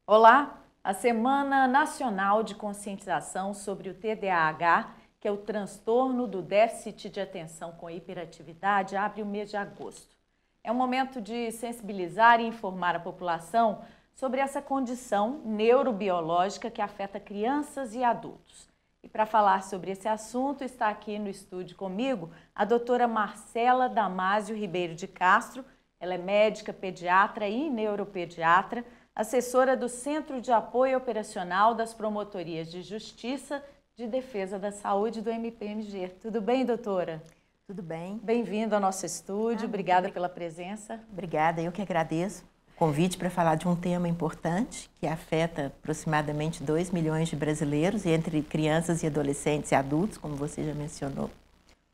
Olá! A Semana Nacional de Conscientização sobre o TDAH, que é o transtorno do déficit de atenção com hiperatividade, abre o mês de agosto. É um momento de sensibilizar e informar a população sobre essa condição neurobiológica que afeta crianças e adultos. E para falar sobre esse assunto, está aqui no estúdio comigo a doutora Marcela Damásio Ribeiro de Castro. Ela é médica, pediatra e neuropediatra, assessora do Centro de Apoio Operacional das Promotorias de Justiça de Defesa da Saúde do MPMG. Tudo bem, doutora? Tudo bem. Bem-vindo ao nosso estúdio. Obrigada pela presença. Obrigada, eu que agradeço o convite para falar de um tema importante que afeta aproximadamente 2 milhões de brasileiros, entre crianças e adolescentes e adultos, como você já mencionou.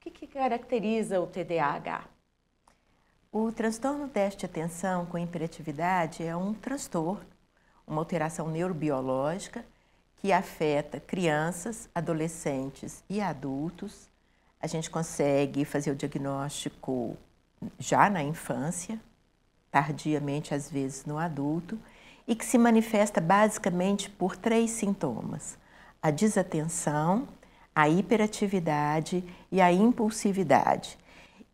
O que caracteriza o TDAH? O transtorno déficit de atenção com hiperatividade é um transtorno, uma alteração neurobiológica que afeta crianças, adolescentes e adultos. A gente consegue fazer o diagnóstico já na infância, tardiamente às vezes no adulto, e que se manifesta basicamente por 3 sintomas: a desatenção, a hiperatividade e a impulsividade,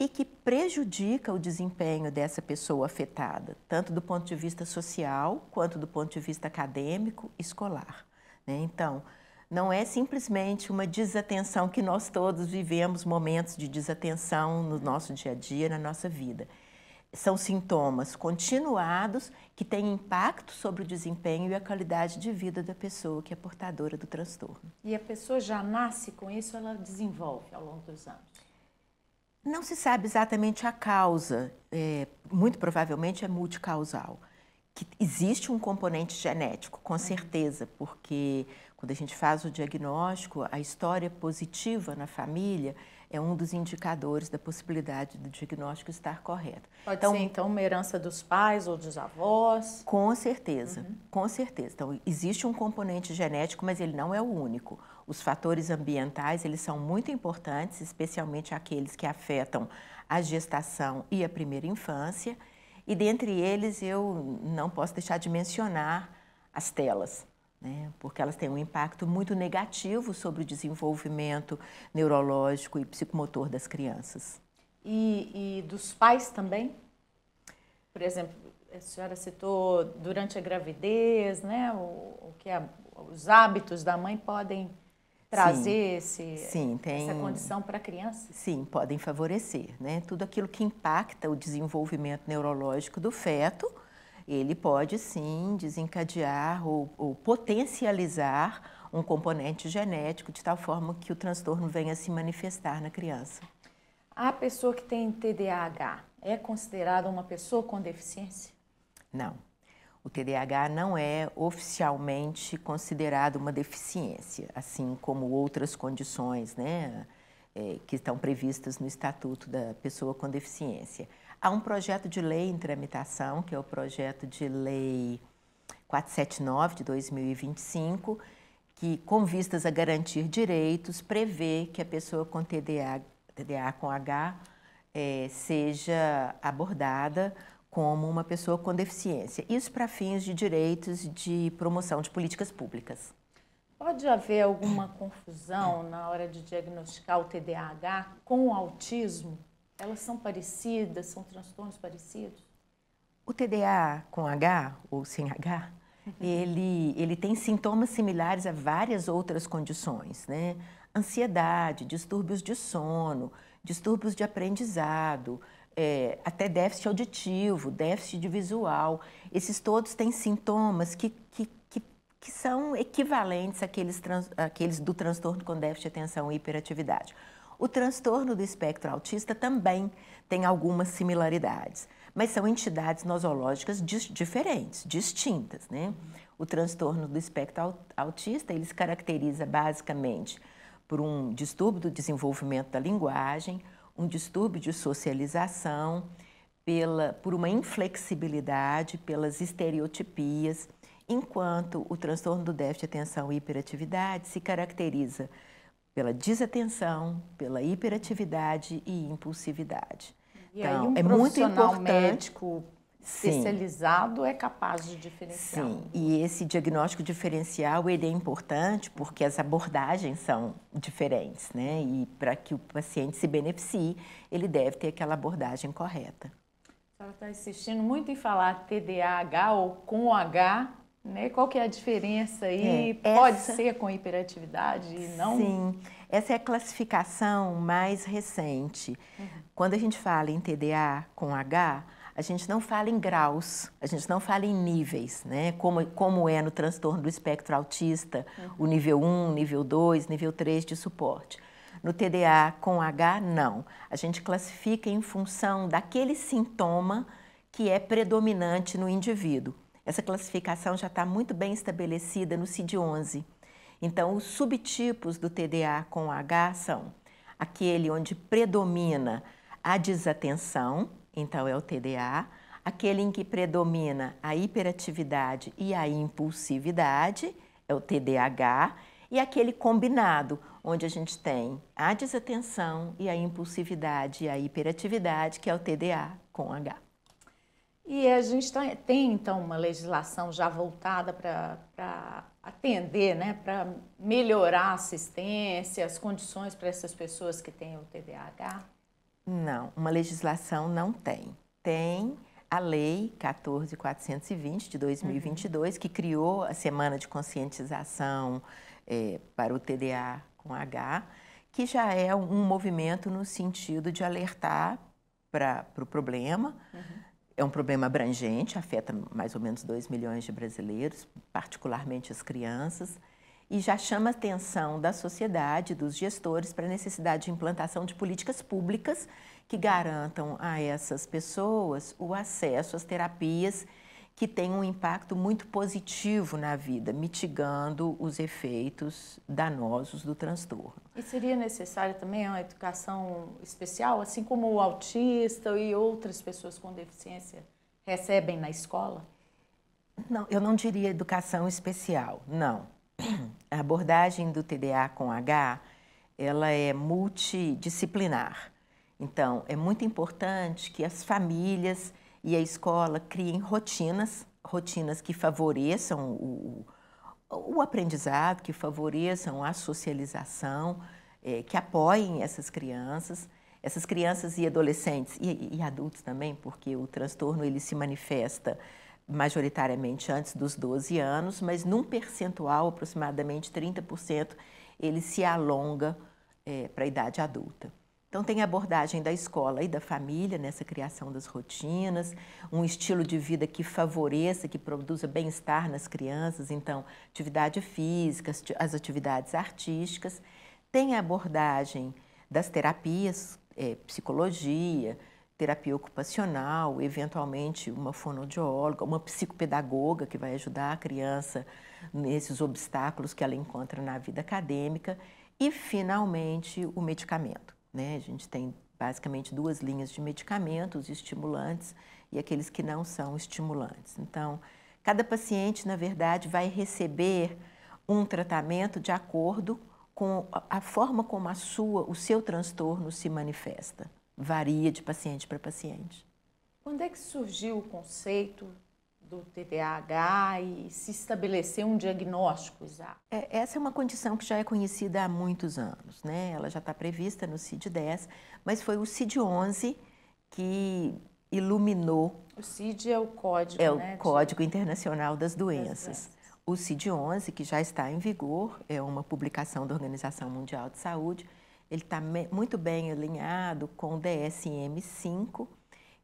e que prejudica o desempenho dessa pessoa afetada, tanto do ponto de vista social, quanto do ponto de vista acadêmico e escolar, né? Então, não é simplesmente uma desatenção, que nós todos vivemos momentos de desatenção no nosso dia a dia, na nossa vida. São sintomas continuados que têm impacto sobre o desempenho e a qualidade de vida da pessoa que é portadora do transtorno. E a pessoa já nasce com isso ou ela desenvolve ao longo dos anos? Não se sabe exatamente a causa, muito provavelmente é multicausal. Que existe um componente genético, com certeza, porque quando a gente faz o diagnóstico, a história positiva na família é um dos indicadores da possibilidade do diagnóstico estar correto. Pode ser, então, uma herança dos pais ou dos avós? Com certeza, com certeza. Então, existe um componente genético, mas ele não é o único. Os fatores ambientais, eles são muito importantes, especialmente aqueles que afetam a gestação e a primeira infância. E dentre eles, eu não posso deixar de mencionar as telas, né? Porque elas têm um impacto muito negativo sobre o desenvolvimento neurológico e psicomotor das crianças. E dos pais também? Por exemplo, a senhora citou durante a gravidez, né? Os hábitos da mãe podem trazer essa condição para a criança? Sim, podem favorecer, né? Tudo aquilo que impacta o desenvolvimento neurológico do feto, ele pode sim desencadear ou potencializar um componente genético de tal forma que o transtorno venha a se manifestar na criança. A pessoa que tem TDAH é considerada uma pessoa com deficiência? Não. O TDAH não é oficialmente considerado uma deficiência, assim como outras condições, né, que estão previstas no Estatuto da Pessoa com Deficiência. Há um projeto de lei em tramitação, que é o projeto de lei 479 de 2025, que, com vistas a garantir direitos, prevê que a pessoa com TDAH com H seja abordada como uma pessoa com deficiência. Isso para fins de direitos de promoção de políticas públicas. Pode haver alguma confusão na hora de diagnosticar o TDAH com o autismo? Elas são parecidas, são transtornos parecidos? O TDAH com H ou sem H, ele tem sintomas similares a várias outras condições, né? Ansiedade, distúrbios de sono, distúrbios de aprendizado, até déficit auditivo, déficit de visual. Esses todos têm sintomas que são equivalentes àqueles do transtorno com déficit de atenção e hiperatividade. O transtorno do espectro autista também tem algumas similaridades, mas são entidades nosológicas diferentes, distintas, né? O transtorno do espectro autista, ele se caracteriza basicamente por um distúrbio do desenvolvimento da linguagem, um distúrbio de socialização, por uma inflexibilidade, pelas estereotipias, enquanto o transtorno do déficit de atenção e hiperatividade se caracteriza pela desatenção, pela hiperatividade e impulsividade. E então, aí um profissional médico especializado é capaz de diferenciar. Sim, e esse diagnóstico diferencial ele é importante porque as abordagens são diferentes, né? E para que o paciente se beneficie, ele deve ter aquela abordagem correta. A senhora está insistindo muito em falar TDAH ou com H, né? Qual que é a diferença aí? Pode ser com hiperatividade e não? Sim, essa é a classificação mais recente. Quando a gente fala em TDA com H, a gente não fala em graus, a gente não fala em níveis, né? Como é no transtorno do espectro autista, o nível 1, nível 2, nível 3 de suporte. No TDA com H, não. A gente classifica em função daquele sintoma que é predominante no indivíduo. Essa classificação já está muito bem estabelecida no CID-11. Então, os subtipos do TDA com H são aquele onde predomina a desatenção, então é o TDA, aquele em que predomina a hiperatividade e a impulsividade, é o TDAH, e aquele combinado, onde a gente tem a desatenção e a impulsividade e a hiperatividade, que é o TDA com H. E a gente tem, então, uma legislação já voltada para atender, né, para melhorar a assistência, as condições para essas pessoas que têm o TDAH? Não, uma legislação não tem. Tem a Lei 14.420 de 2022, que criou a Semana de Conscientização para o TDA com H, que já é um movimento no sentido de alertar para o problema. É um problema abrangente, afeta mais ou menos 2 milhões de brasileiros, particularmente as crianças, e já chama a atenção da sociedade, dos gestores, para a necessidade de implantação de políticas públicas que garantam a essas pessoas o acesso às terapias que têm um impacto muito positivo na vida, mitigando os efeitos danosos do transtorno. E seria necessária também uma educação especial, assim como o autista e outras pessoas com deficiência recebem na escola? Não, eu não diria educação especial, não. A abordagem do TDA com H, ela é multidisciplinar. Então, é muito importante que as famílias e a escola criem rotinas que favoreçam o aprendizado, que favoreçam a socialização, que apoiem essas crianças e adolescentes e adultos também, porque o transtorno ele se manifesta majoritariamente antes dos 12 anos, mas num percentual, aproximadamente 30%, ele se alonga para a idade adulta. Então, tem a abordagem da escola e da família nessa criação das rotinas, um estilo de vida que favoreça, que produza bem-estar nas crianças, então, atividade física, as atividades artísticas. Tem a abordagem das terapias, psicologia, terapia ocupacional, eventualmente uma fonoaudióloga, uma psicopedagoga que vai ajudar a criança nesses obstáculos que ela encontra na vida acadêmica e, finalmente, o medicamento. Né? A gente tem basicamente 2 linhas de medicamentos, estimulantes e aqueles que não são estimulantes. Então, cada paciente, na verdade, vai receber um tratamento de acordo com a forma como o seu transtorno se manifesta. Varia de paciente para paciente. Quando é que surgiu o conceito do TDAH e se estabeleceu um diagnóstico exato? Essa é uma condição que já é conhecida há muitos anos, né? Ela já está prevista no CID-10, mas foi o CID-11 que iluminou. O CID é o código, né? O Código Internacional das Doenças. O CID-11, que já está em vigor, é uma publicação da Organização Mundial de Saúde. Ele está muito bem alinhado com o DSM-5,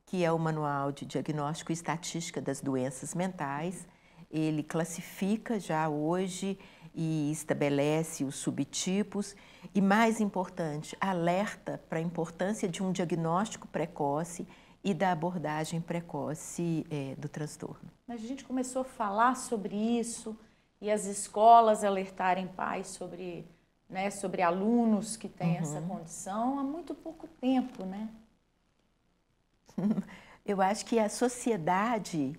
que é o Manual de Diagnóstico e Estatística das Doenças Mentais. Ele classifica já hoje e estabelece os subtipos e, mais importante, alerta para a importância de um diagnóstico precoce e da abordagem precoce do transtorno. A gente começou a falar sobre isso e as escolas alertarem pais sobre, né, sobre alunos que têm essa condição há muito pouco tempo, né? Eu acho que a sociedade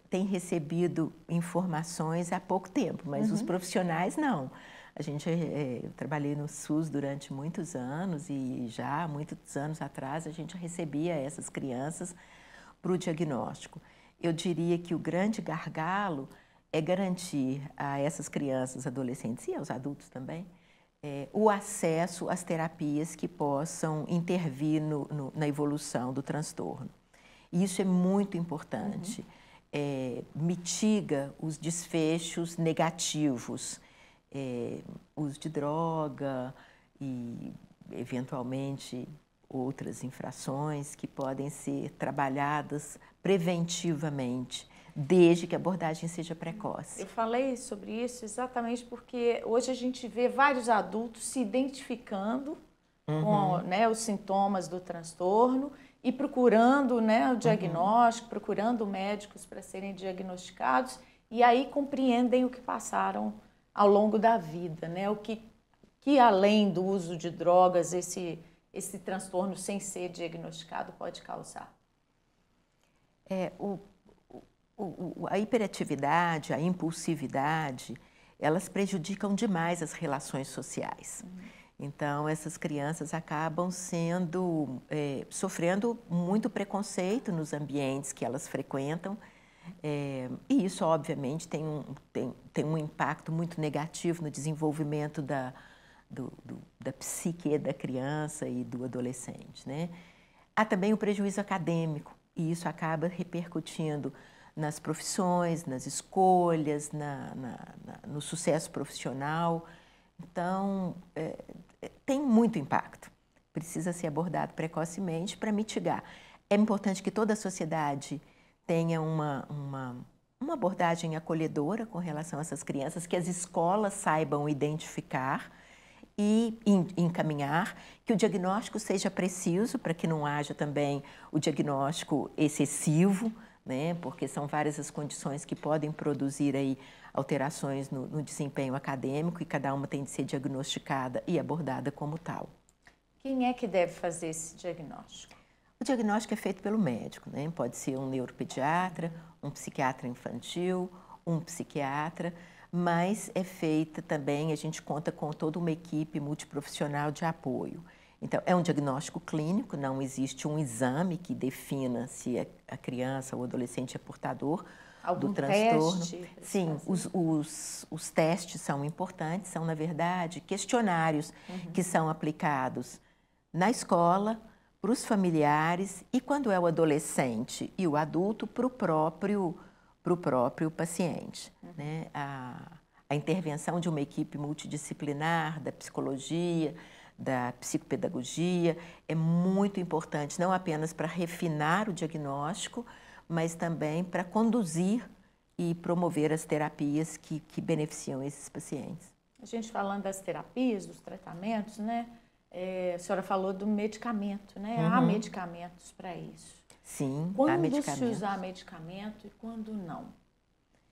tem recebido informações há pouco tempo, mas os profissionais não. Eu trabalhei no SUS durante muitos anos e já há muitos anos atrás a gente recebia essas crianças para o diagnóstico. Eu diria que o grande gargalo é garantir a essas crianças, adolescentes e aos adultos também, o acesso às terapias que possam intervir na evolução do transtorno. E isso é muito importante. Mitiga os desfechos negativos, uso de droga e, eventualmente, outras infrações que podem ser trabalhadas preventivamente, desde que a abordagem seja precoce. Eu falei sobre isso exatamente porque hoje a gente vê vários adultos se identificando com, né, os sintomas do transtorno e procurando, né, o diagnóstico, procurando médicos para serem diagnosticados e aí compreendem o que passaram ao longo da vida, né, o que além do uso de drogas esse transtorno sem ser diagnosticado pode causar. A hiperatividade, a impulsividade, elas prejudicam demais as relações sociais. Então, essas crianças acabam sofrendo muito preconceito nos ambientes que elas frequentam. E isso, obviamente, tem um impacto muito negativo no desenvolvimento da psique da criança e do adolescente, né? Há também o prejuízo acadêmico, e isso acaba repercutindo nas profissões, nas escolhas, no sucesso profissional. Então, tem muito impacto. Precisa ser abordado precocemente para mitigar. É importante que toda a sociedade tenha uma abordagem acolhedora com relação a essas crianças, que as escolas saibam identificar e encaminhar, que o diagnóstico seja preciso para que não haja também o diagnóstico excessivo, né? Porque são várias as condições que podem produzir aí alterações no desempenho acadêmico e cada uma tem de ser diagnosticada e abordada como tal. Quem é que deve fazer esse diagnóstico? O diagnóstico é feito pelo médico, né? Pode ser um neuropediatra, um psiquiatra infantil, um psiquiatra, mas é feita também, a gente conta com toda uma equipe multiprofissional de apoio. Então, é um diagnóstico clínico, não existe um exame que defina se a criança ou o adolescente é portador do transtorno. Sim, os testes são importantes, são, na verdade, questionários que são aplicados na escola, para os familiares e, quando é o adolescente e o adulto, para o próprio paciente. Né? A intervenção de uma equipe multidisciplinar, da psicologia, da psicopedagogia, é muito importante, não apenas para refinar o diagnóstico, mas também para conduzir e promover as terapias que beneficiam esses pacientes. A gente falando das terapias, dos tratamentos, né? A senhora falou do medicamento, né? Há medicamentos para isso. Sim, quando há medicamentos. Quando se usar medicamento e quando não?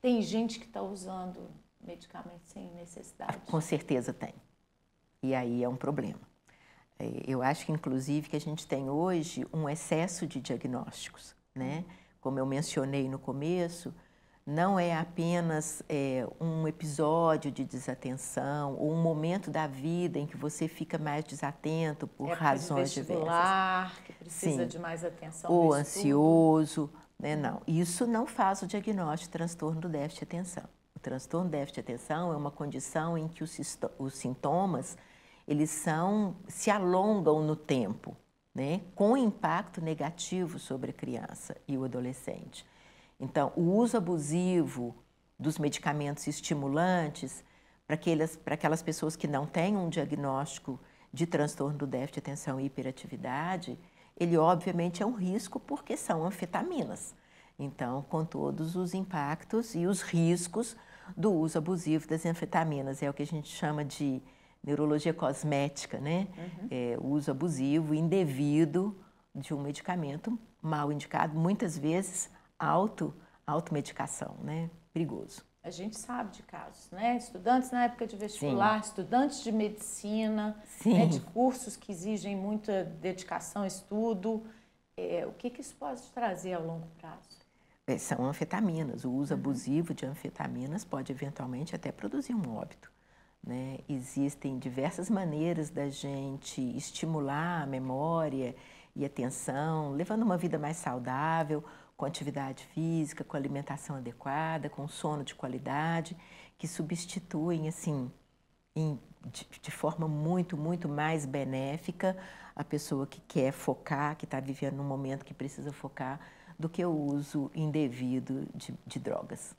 Tem gente que está usando medicamento sem necessidade? Com certeza tem. E aí é um problema. Eu acho que, inclusive, que a gente tem hoje um excesso de diagnósticos, né? Como eu mencionei no começo, não é apenas um episódio de desatenção ou um momento da vida em que você fica mais desatento por razões diversas. Que precisa de mais atenção. Ou ansioso, né? Não, isso não faz o diagnóstico de transtorno do déficit de atenção. O transtorno do déficit de atenção é uma condição em que os sintomas se alongam no tempo, né? Com impacto negativo sobre a criança e o adolescente. Então, o uso abusivo dos medicamentos estimulantes para aquelas pessoas que não têm um diagnóstico de transtorno do déficit de atenção e hiperatividade, ele obviamente é um risco porque são anfetaminas. Então, com todos os impactos e os riscos do uso abusivo das anfetaminas, é o que a gente chama de neurologia cosmética, né? O uso abusivo, indevido de um medicamento mal indicado, muitas vezes automedicação, né? Perigoso. A gente sabe de casos, né? Estudantes na época de vestibular, Sim. Estudantes de medicina, né? De cursos que exigem muita dedicação, estudo. O que isso pode trazer a longo prazo? São anfetaminas. O uso abusivo de anfetaminas pode eventualmente até produzir um óbito, né? Existem diversas maneiras da gente estimular a memória e atenção, levando uma vida mais saudável, com atividade física, com alimentação adequada, com sono de qualidade, que substituem, assim, de forma muito mais benéfica a pessoa que quer focar, que está vivendo num momento que precisa focar, do que o uso indevido de drogas.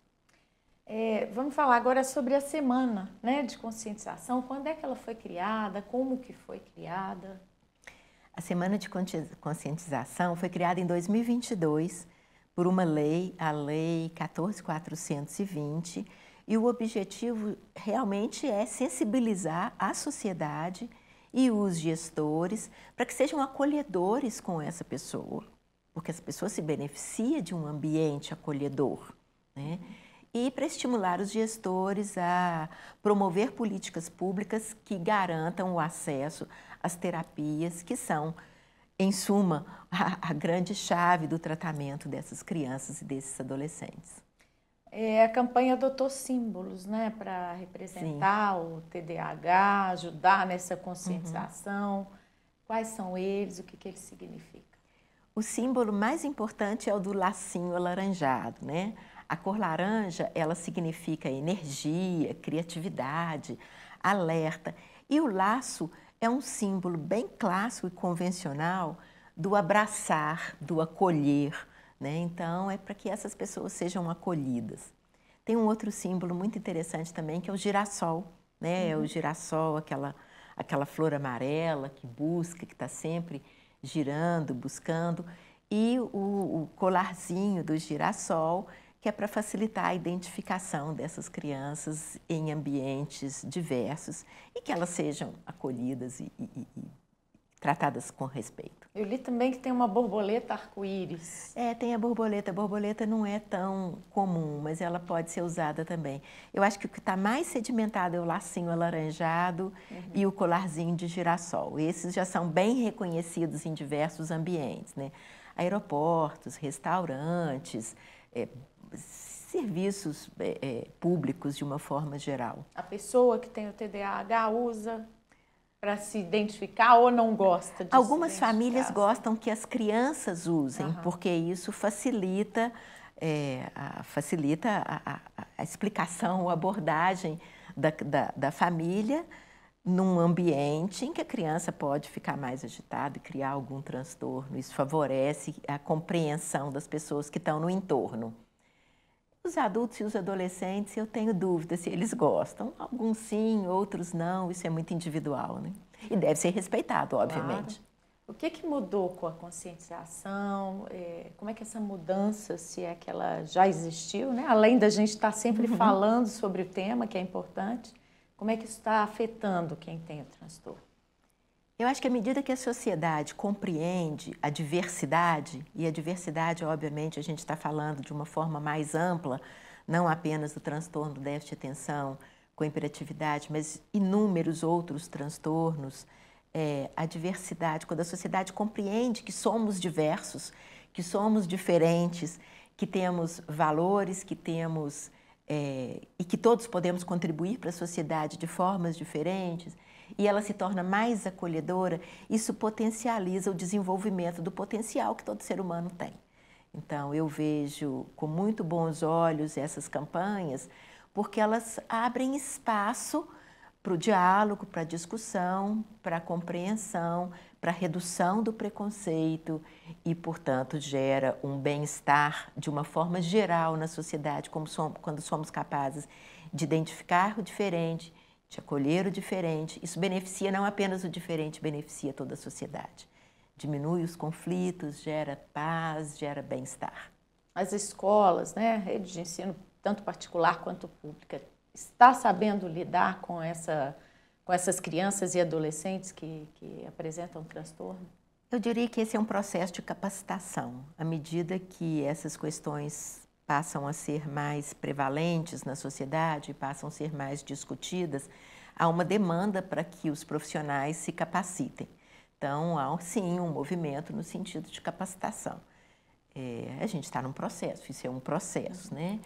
Vamos falar agora sobre a semana, né, de conscientização. Quando é que ela foi criada? Como que foi criada? A Semana de Conscientização foi criada em 2022 por uma lei, a Lei 14.420, e o objetivo realmente é sensibilizar a sociedade e os gestores para que sejam acolhedores com essa pessoa, porque essa pessoa se beneficia de um ambiente acolhedor, né? E para estimular os gestores a promover políticas públicas que garantam o acesso às terapias, que são, em suma, a grande chave do tratamento dessas crianças e desses adolescentes. A campanha adotou símbolos, né, para representar o TDAH, ajudar nessa conscientização. Quais são eles? O que eles significam? O símbolo mais importante é o do lacinho alaranjado, né? A cor laranja, ela significa energia, criatividade, alerta. E o laço é um símbolo bem clássico e convencional do abraçar, do acolher, né? Então, é para que essas pessoas sejam acolhidas. Tem um outro símbolo muito interessante também, que é o girassol, né? É o girassol, aquela flor amarela que busca, que está sempre girando, buscando. E o colarzinho do girassol, que é para facilitar a identificação dessas crianças em ambientes diversos e que elas sejam acolhidas e tratadas com respeito. Eu li também que tem uma borboleta arco-íris. Tem a borboleta. A borboleta não é tão comum, mas ela pode ser usada também. Eu acho que o que está mais sedimentado é o lacinho alaranjado e o colarzinho de girassol. Esses já são bem reconhecidos em diversos ambientes, né? Aeroportos, restaurantes, serviços públicos de uma forma geral. A pessoa que tem o TDAH usa para se identificar ou não gosta de Algumas famílias gostam que as crianças usem, porque isso facilita, a explicação, a abordagem da família num ambiente em que a criança pode ficar mais agitada e criar algum transtorno. Isso favorece a compreensão das pessoas que estão no entorno. Os adultos e os adolescentes, eu tenho dúvida se eles gostam. Alguns sim, outros não, isso é muito individual, né? E deve ser respeitado, obviamente. Claro. O que mudou com a conscientização? Como é que essa mudança, se é que ela já existiu, né? Além da gente estar sempre falando sobre o tema, que é importante, como é que isso está afetando quem tem o transtorno? Eu acho que à medida que a sociedade compreende a diversidade, e a diversidade, obviamente, a gente está falando de uma forma mais ampla, não apenas do transtorno do déficit de atenção com hiperatividade, mas inúmeros outros transtornos, a diversidade, quando a sociedade compreende que somos diversos, que somos diferentes, que temos valores, que temos e que todos podemos contribuir para a sociedade de formas diferentes, e ela se torna mais acolhedora, isso potencializa o desenvolvimento do potencial que todo ser humano tem. Então, eu vejo com muito bons olhos essas campanhas, porque elas abrem espaço para o diálogo, para a discussão, para a compreensão, para a redução do preconceito e, portanto, gera um bem-estar de uma forma geral na sociedade, quando somos capazes de identificar o diferente, de acolher o diferente. Isso beneficia não apenas o diferente, beneficia toda a sociedade. Diminui os conflitos, gera paz, gera bem-estar. As escolas, né, rede de ensino, tanto particular quanto pública, está sabendo lidar com essas crianças e adolescentes que apresentam transtorno? Eu diria que esse é um processo de capacitação. À medida que essas questões passam a ser mais prevalentes na sociedade, passam a ser mais discutidas, há uma demanda para que os profissionais se capacitem. Então, há sim um movimento no sentido de capacitação. A gente está num processo, isso é um processo, né?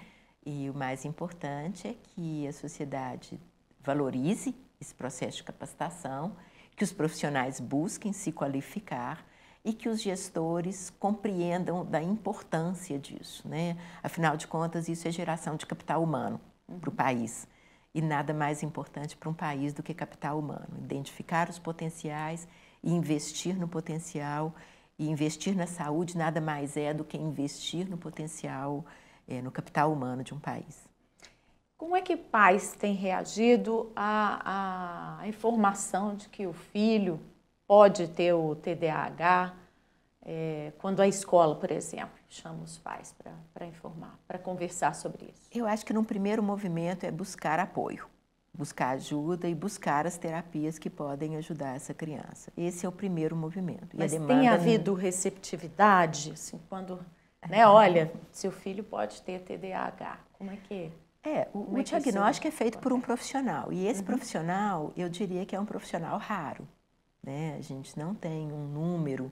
E o mais importante é que a sociedade valorize esse processo de capacitação, que os profissionais busquem se qualificar e que os gestores compreendam da importância disso, né? Afinal de contas, isso é geração de capital humano para o país. E nada mais importante para um país do que capital humano. Identificar os potenciais e investir no potencial. E investir na saúde nada mais é do que investir no potencial, no capital humano de um país. Como é que pais têm reagido à informação de que o filho pode ter o TDAH, quando a escola, por exemplo, chama os pais para informar, para conversar sobre isso? Eu acho que num primeiro movimento é buscar apoio, buscar ajuda e buscar as terapias que podem ajudar essa criança. Esse é o primeiro movimento. Mas tem havido receptividade, assim, quando, olha, seu filho pode ter TDAH, como é que... O diagnóstico é feito por um profissional, e esse profissional, eu diria que é um profissional raro, né? A gente não tem um número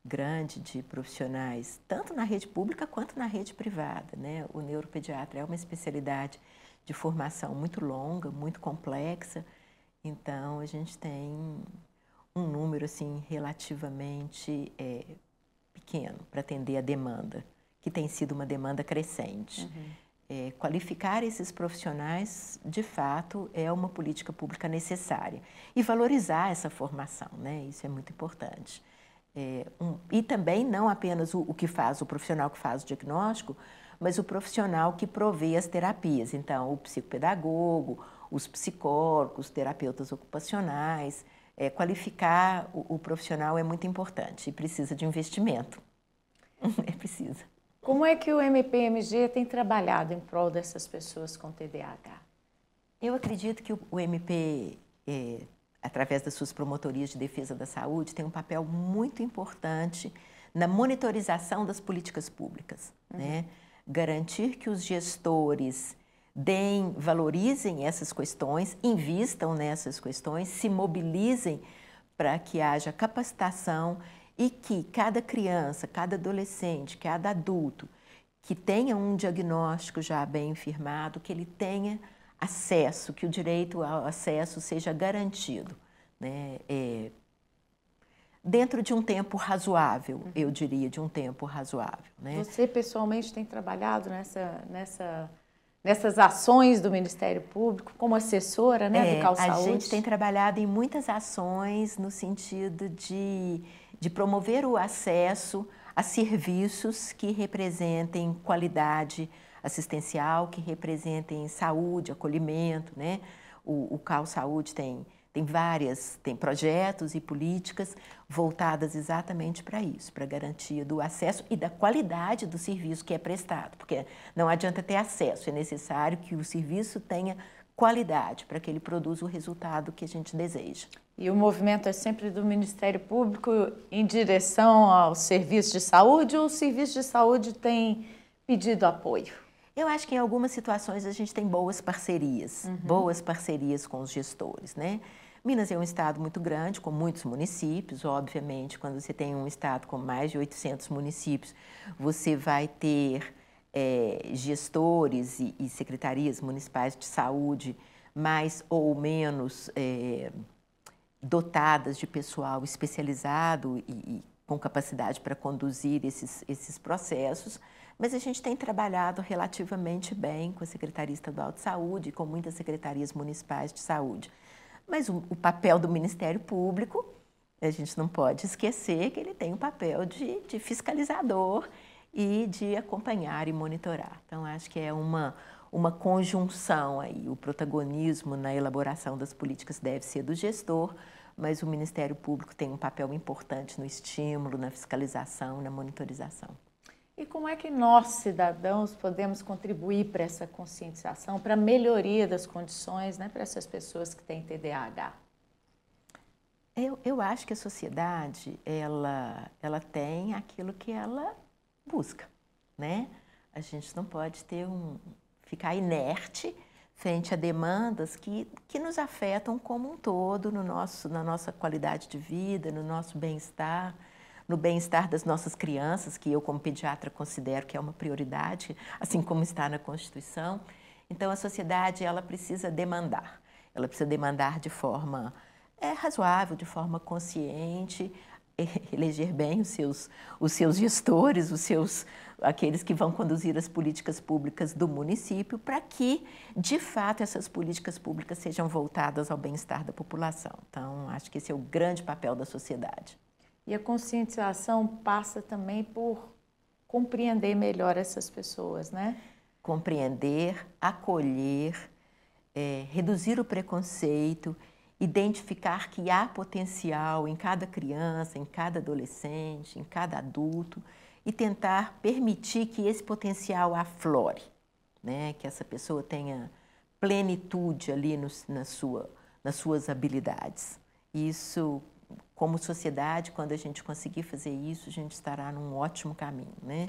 grande de profissionais, tanto na rede pública quanto na rede privada, né? O neuropediatra é uma especialidade de formação muito longa, muito complexa, então a gente tem um número assim pequeno para atender a demanda, que tem sido uma demanda crescente. Qualificar esses profissionais, de fato, é uma política pública necessária. E valorizar essa formação, né? Isso é muito importante. E também não apenas o profissional que faz o diagnóstico, mas o profissional que provê as terapias. Então, o psicopedagogo, os psicólogos, os terapeutas ocupacionais. Qualificar o profissional é muito importante e precisa de investimento. Precisa. Como é que o MPMG tem trabalhado em prol dessas pessoas com TDAH? Eu acredito que o MP, através das suas promotorias de defesa da saúde, tem um papel muito importante na monitorização das políticas públicas, né? Garantir que os gestores valorizem essas questões, invistam nessas questões, se mobilizem para que haja capacitação e que cada criança, cada adolescente, cada adulto que tenha um diagnóstico já bem firmado, que ele tenha acesso, que o direito ao acesso seja garantido, né? Dentro de um tempo razoável, eu diria, de um tempo razoável, né? Você pessoalmente tem trabalhado nessas ações do Ministério Público como assessora, né, do CalSaúde? A gente tem trabalhado em muitas ações no sentido de promover o acesso a serviços que representem qualidade assistencial, que representem saúde, acolhimento, né? O CalSaúde tem projetos e políticas voltadas exatamente para isso, para a garantia do acesso e da qualidade do serviço que é prestado, porque não adianta ter acesso, é necessário que o serviço tenha qualidade para que ele produza o resultado que a gente deseja. E o movimento é sempre do Ministério Público em direção ao serviço de saúde, ou o serviço de saúde tem pedido apoio? Eu acho que em algumas situações a gente tem boas parcerias com os gestores, né? Minas é um estado muito grande, com muitos municípios, obviamente, quando você tem um estado com mais de 800 municípios, você vai ter gestores e secretarias municipais de saúde mais ou menos dotadas de pessoal especializado e com capacidade para conduzir esses processos, mas a gente tem trabalhado relativamente bem com a Secretaria Estadual de Saúde e com muitas secretarias municipais de saúde. Mas o papel do Ministério Público, a gente não pode esquecer que ele tem um papel de fiscalizador e de acompanhar e monitorar. Então, acho que é uma conjunção aí. O protagonismo na elaboração das políticas deve ser do gestor, mas o Ministério Público tem um papel importante no estímulo, na fiscalização, na monitorização. E como é que nós, cidadãos, podemos contribuir para essa conscientização, para a melhoria das condições, né, para essas pessoas que têm TDAH? Eu acho que a sociedade, ela tem aquilo que ela busca, né? A gente não pode ficar inerte frente a demandas que nos afetam como um todo na nossa qualidade de vida, no nosso bem-estar, no bem-estar das nossas crianças, que eu, como pediatra, considero que é uma prioridade, assim como está na Constituição. Então, a sociedade, ela precisa demandar de forma razoável, de forma consciente, eleger bem os seus gestores, aqueles que vão conduzir as políticas públicas do município, para que, de fato, essas políticas públicas sejam voltadas ao bem-estar da população. Então, acho que esse é o grande papel da sociedade. E a conscientização passa também por compreender melhor essas pessoas, né? Compreender, acolher, reduzir o preconceito, identificar que há potencial em cada criança, em cada adolescente, em cada adulto, e tentar permitir que esse potencial aflore, né? Que essa pessoa tenha plenitude ali nas suas habilidades. Isso, como sociedade, quando a gente conseguir fazer isso, a gente estará num ótimo caminho, né?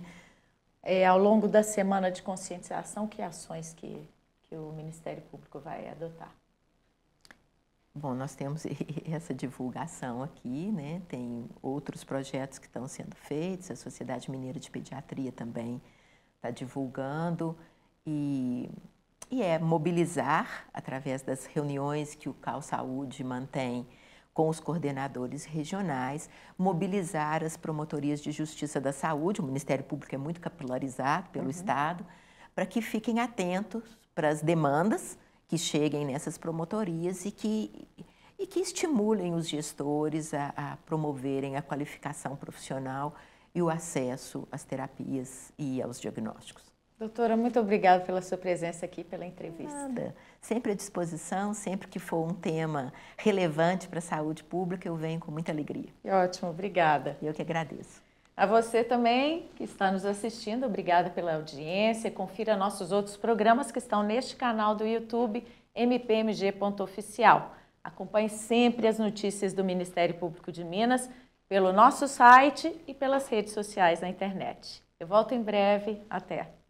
Ao longo da semana de conscientização, que ações que o Ministério Público vai adotar? Bom, nós temos essa divulgação aqui, né? Tem outros projetos que estão sendo feitos, a Sociedade Mineira de Pediatria também está divulgando e é mobilizar, através das reuniões que o CAU Saúde mantém com os coordenadores regionais, mobilizar as promotorias de justiça da saúde, o Ministério Público é muito capilarizado pelo Estado, para que fiquem atentos para as demandas que cheguem nessas promotorias e que estimulem os gestores a promoverem a qualificação profissional e o acesso às terapias e aos diagnósticos. Doutora, muito obrigada pela sua presença aqui, pela entrevista. Nada. Sempre à disposição, sempre que for um tema relevante para a saúde pública, eu venho com muita alegria. Ótimo, obrigada. Eu que agradeço. A você também que está nos assistindo, obrigada pela audiência. Confira nossos outros programas que estão neste canal do YouTube, mpmg.oficial. Acompanhe sempre as notícias do Ministério Público de Minas pelo nosso site e pelas redes sociais na internet. Eu volto em breve. Até!